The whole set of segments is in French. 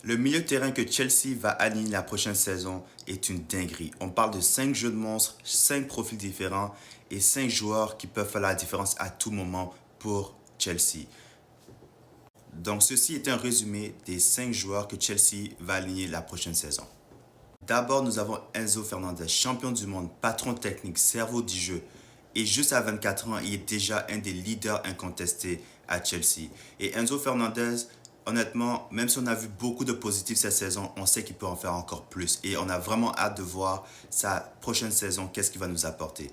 Le milieu de terrain que Chelsea va aligner la prochaine saison est une dinguerie. On parle de 5 jeux de monstres, 5 profils différents et 5 joueurs qui peuvent faire la différence à tout moment pour Chelsea. Donc ceci est un résumé des 5 joueurs que Chelsea va aligner la prochaine saison. D'abord, nous avons Enzo Fernandez, champion du monde, patron technique, cerveau du jeu. Et juste à 24 ans, il est déjà un des leaders incontestés à Chelsea. Et Enzo Fernandez, honnêtement, même si on a vu beaucoup de positifs cette saison, on sait qu'il peut en faire encore plus. Et on a vraiment hâte de voir sa prochaine saison, qu'est-ce qu'il va nous apporter.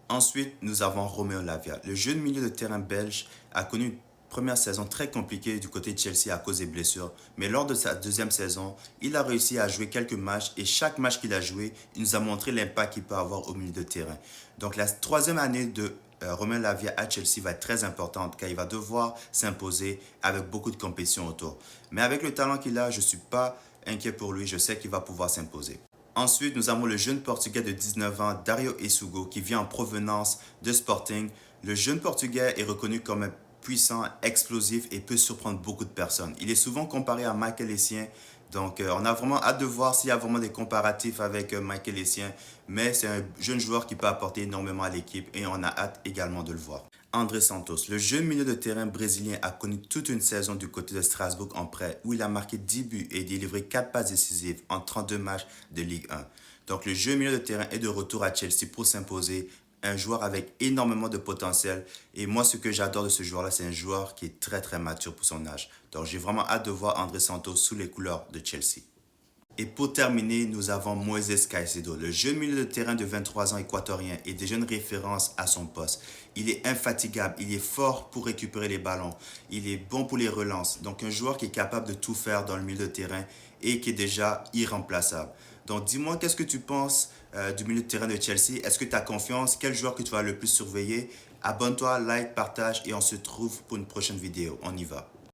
Ensuite, nous avons Romeo Lavia. Le jeune milieu de terrain belge a connu une première saison très compliquée du côté de Chelsea à cause des blessures. Mais lors de sa deuxième saison, il a réussi à jouer quelques matchs et chaque match qu'il a joué, il nous a montré l'impact qu'il peut avoir au milieu de terrain. Donc la troisième année de Romeo Lavia à Chelsea va être très importante car il va devoir s'imposer avec beaucoup de compétition autour. Mais avec le talent qu'il a, je ne suis pas inquiet pour lui, je sais qu'il va pouvoir s'imposer. Ensuite, nous avons le jeune Portugais de 19 ans, Dario Essugo, qui vient en provenance de Sporting. Le jeune Portugais est reconnu comme un puissant, explosif et peut surprendre beaucoup de personnes. Il est souvent comparé à Michael Essien, donc on a vraiment hâte de voir s'il y a vraiment des comparatifs avec Michael Essien, mais c'est un jeune joueur qui peut apporter énormément à l'équipe et on a hâte également de le voir. André Santos, le jeune milieu de terrain brésilien, a connu toute une saison du côté de Strasbourg en prêt où il a marqué 10 buts et délivré 4 passes décisives en 32 matchs de Ligue 1. Donc le jeune milieu de terrain est de retour à Chelsea pour s'imposer, un joueur avec énormément de potentiel et moi ce que j'adore de ce joueur-là, c'est un joueur qui est très mature pour son âge. Donc j'ai vraiment hâte de voir André Santos sous les couleurs de Chelsea. Et pour terminer, nous avons Moises Caicedo, le jeune milieu de terrain de 23 ans équatorien et des jeunes références à son poste. Il est infatigable, il est fort pour récupérer les ballons, il est bon pour les relances. Donc un joueur qui est capable de tout faire dans le milieu de terrain et qui est déjà irremplaçable. Donc dis-moi, qu'est-ce que tu penses du milieu de terrain de Chelsea? Est-ce que tu as confiance? Quel joueur que tu vas le plus surveiller? Abonne-toi, like, partage et on se retrouve pour une prochaine vidéo. On y va.